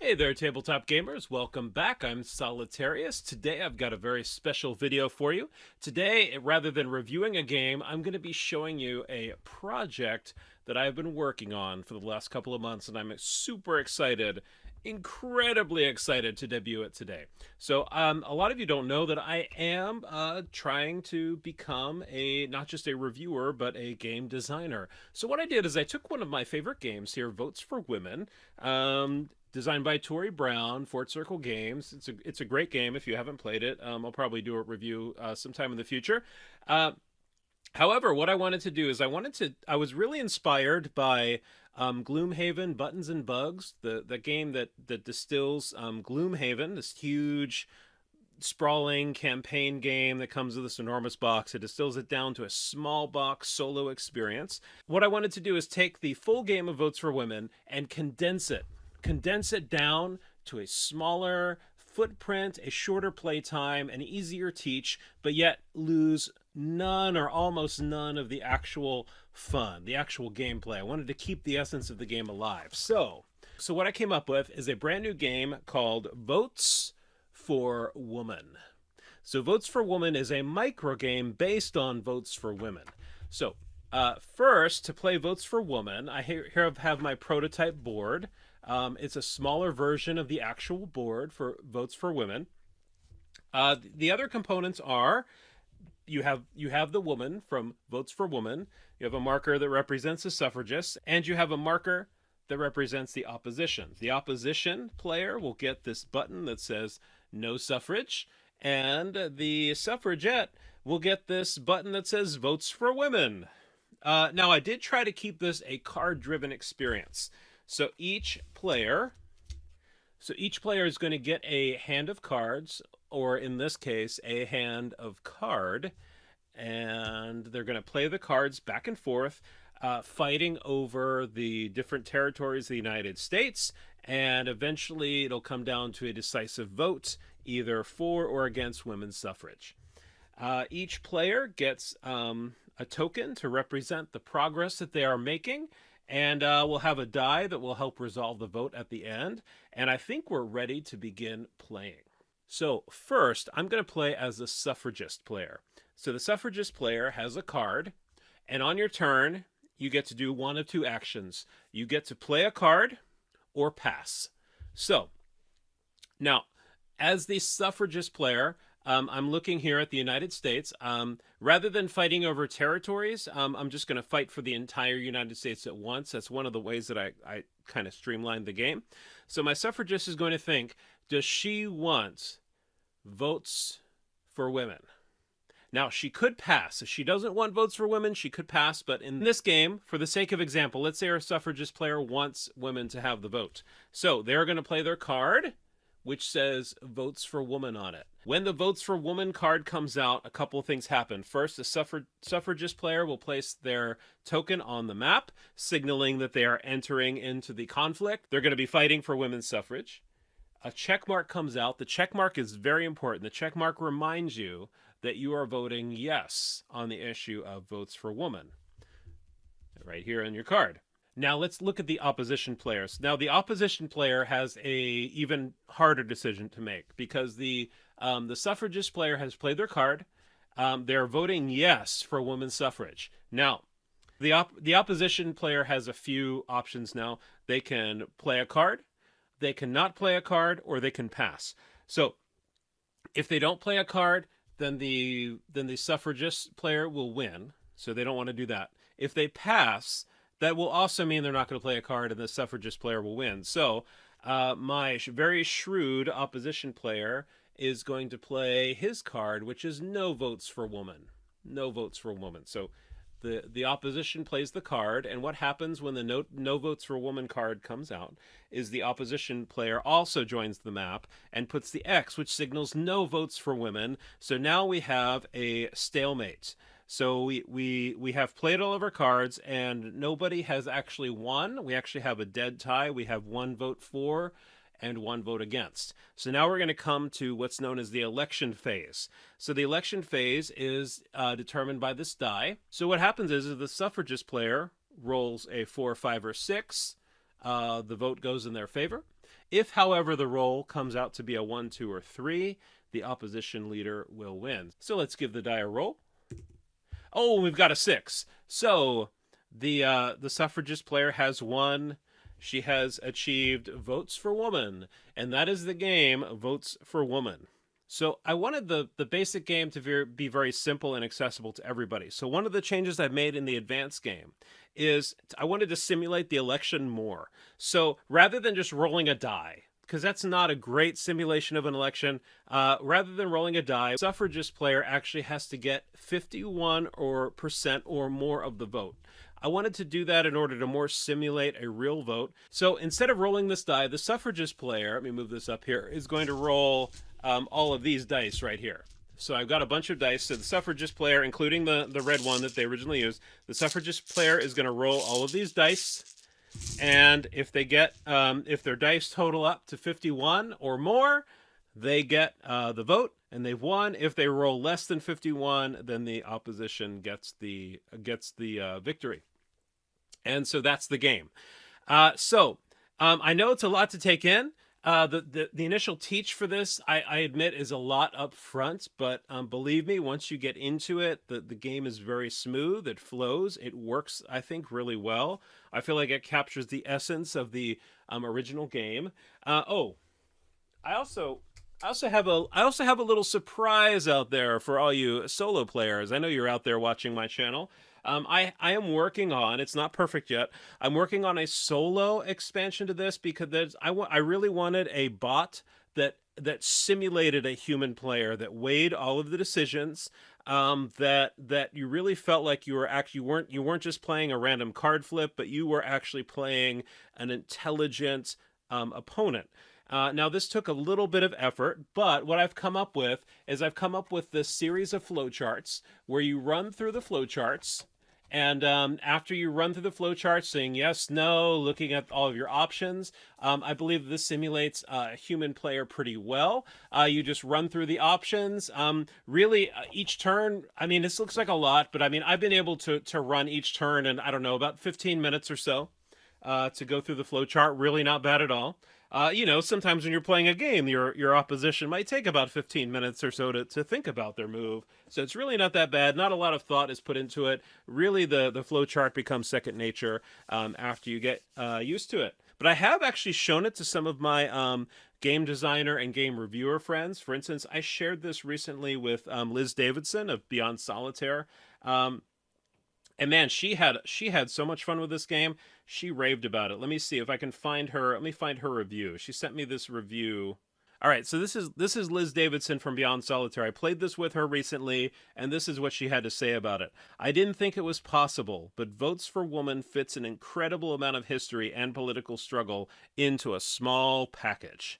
Hey there, tabletop gamers. Welcome back. I'm Solitarius. Today I've got a very special video for you. Today, rather than reviewing a game, I'm going to be showing you a project that I've been working on for the last couple of months, and I'm super excited, incredibly excited to debut it today. So a lot of you don't know that I am trying to become not just a reviewer, but a game designer. So what I did is I took one of my favorite games here, Votes for Women, designed by Tori Brown, Fort Circle Games. It's a great game if you haven't played it. I'll probably do a review sometime in the future. However, what I wanted to do is I was really inspired by Gloomhaven Buttons and Bugs, the game that distills Gloomhaven, this huge sprawling campaign game that comes with this enormous box. It distills it down to a small box solo experience. What I wanted to do is take the full game of Votes for Women and condense it down to a smaller footprint, a shorter playtime, an easier teach, but yet lose none or almost none of the actual fun, the actual gameplay. I wanted to keep the essence of the game alive. So what I came up with is a brand new game called Votes for Woman. So Votes for Woman is a micro game based on Votes for Women. So first, to play Votes for Woman, I here have my prototype board. It's a smaller version of the actual board for Votes for Women. The other components are you have the woman from Votes for Woman. You have a marker that represents the suffragists, and you have a marker that represents the opposition. The opposition player will get this button that says no suffrage, and the suffragette will get this button that says Votes for Women. Now, I did try to keep this a card-driven experience. So each player is going to get a hand of cards, or in this case, a hand of card, and they're going to play the cards back and forth, fighting over the different territories of the United States, and eventually it'll come down to a decisive vote, either for or against women's suffrage. Each player gets a token to represent the progress that they are making, and we'll have a die that will help resolve the vote at the end. And I think we're ready to begin playing. So first, I'm going to play as the suffragist player. So the suffragist player has a card, and on your turn, you get to do one of two actions. You get to play a card or pass. So now, as the suffragist player, I'm looking here at the United States. Rather than fighting over territories, I'm just going to fight for the entire United States at once. That's one of the ways that I kind of streamlined the game. So my suffragist is going to think, does she want votes for women? Now, she could pass. If she doesn't want votes for women, she could pass. But in this game, for the sake of example, let's say our suffragist player wants women to have the vote. So they're going to play their card, which says Votes for Woman on it. When the Votes for Woman card comes out, a couple of things happen. First, the suffragist player will place their token on the map, signaling that they are entering into the conflict. They're going to be fighting for women's suffrage. A check mark comes out. The check mark is very important. The check mark reminds you that you are voting yes on the issue of Votes for Woman. Right here on your card. Now let's look at the opposition players. Now the opposition player has a even harder decision to make because the suffragist player has played their card. They're voting yes for women's suffrage. Now, the opposition player has a few options now. They can play a card, they cannot play a card, or they can pass. So if they don't play a card, then the suffragist player will win. So they don't want to do that. If they pass, that will also mean they're not going to play a card and the suffragist player will win. So my very shrewd opposition player is going to play his card, which is no votes for woman. No votes for woman. So the opposition plays the card, and what happens when the no votes for woman card comes out is the opposition player also joins the map and puts the X, which signals no votes for women. So now we have a stalemate. So we have played all of our cards, and nobody has actually won. We actually have a dead tie. We have one vote for and one vote against. So now we're going to come to what's known as the election phase. So the election phase is determined by this die. So what happens is the suffragist player rolls a 4, 5, or 6. the vote goes in their favor. If, however, the roll comes out to be a 1, 2, or 3, the opposition leader will win. So let's give the die a roll. Oh, we've got a 6. So the suffragist player has won. She has achieved Votes for Woman, and that is the game Votes for Woman. So I wanted the basic game to be very simple and accessible to everybody. So one of the changes I've made in the advanced game is I wanted to simulate the election more. So rather than just rolling a die, because that's not a great simulation of an election, rather than rolling a die, the suffragist player actually has to get 51% or more of the vote. I wanted to do that in order to more simulate a real vote. So instead of rolling this die, the suffragist player, let me move this up here, is going to roll all of these dice right here. So I've got a bunch of dice. So the suffragist player, including the red one that they originally used, the suffragist player is going to roll all of these dice. And if they get, if their dice total up to 51 or more, they get the vote and they've won. If they roll less than 51, then the opposition gets the victory. And so that's the game. I know it's a lot to take in. The initial teach for this, I admit, is a lot up front, but believe me, once you get into it, the game is very smooth. It flows. It works, I think, really well. I feel like it captures the essence of the original game. I also have a little surprise out there for all you solo players. I know you're out there watching my channel. I am working on, it's not perfect yet, I'm working on a solo expansion to this because I really wanted a bot that simulated a human player, that weighed all of the decisions, that you really felt like you weren't just playing a random card flip, but you were actually playing an intelligent opponent. Now, this took a little bit of effort, but what I've come up with is this series of flowcharts where you run through the flowcharts, and after you run through the flowcharts, saying yes, no, looking at all of your options, I believe this simulates a human player pretty well. You just run through the options. Really, each turn, I mean, this looks like a lot, but I mean, I've been able to run each turn in, I don't know, about 15 minutes or so to go through the flowchart. Really not bad at all. Sometimes when you're playing a game, your opposition might take about 15 minutes or so to think about their move. So it's really not that bad. Not a lot of thought is put into it. Really, the flowchart becomes second nature after you get used to it. But I have actually shown it to some of my game designer and game reviewer friends. For instance, I shared this recently with Liz Davidson of Beyond Solitaire. And man, she had so much fun with this game. She raved about it. Let me see if I can find her. Let me find her review. She sent me this review. All right, so this is Liz Davidson from Beyond Solitaire. I played this with her recently, and this is what she had to say about it. I didn't think it was possible, but Votes for Woman fits an incredible amount of history and political struggle into a small package.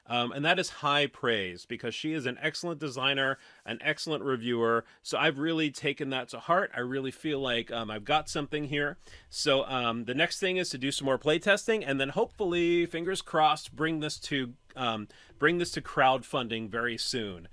And that is high praise because she is an excellent designer, an excellent reviewer. So I've really taken that to heart. I really feel like I've got something here. So the next thing is to do some more playtesting, and then hopefully, fingers crossed, bring this to crowdfunding very soon.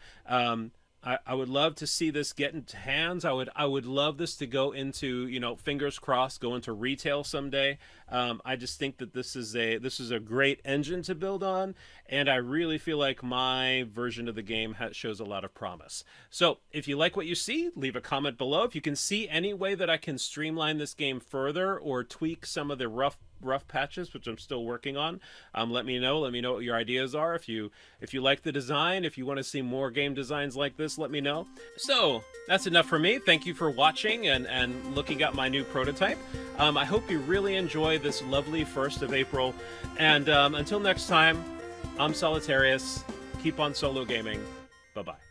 I would love to see this get into hands. I would love this to go into, fingers crossed, go into retail someday. I just think that this is a great engine to build on, and I really feel like my version of the game shows a lot of promise. So if you like what you see, leave a comment below. If you can see any way that I can streamline this game further or tweak some of the rough patches, which I'm still working on, let me know what your ideas are. If you like the design, if you want to see more game designs like this, let me know. So that's enough for me. Thank you for watching and looking at my new prototype. I hope you really enjoy this lovely 1st of April, and until next time, I'm Solitarius. Keep on solo gaming. Bye bye.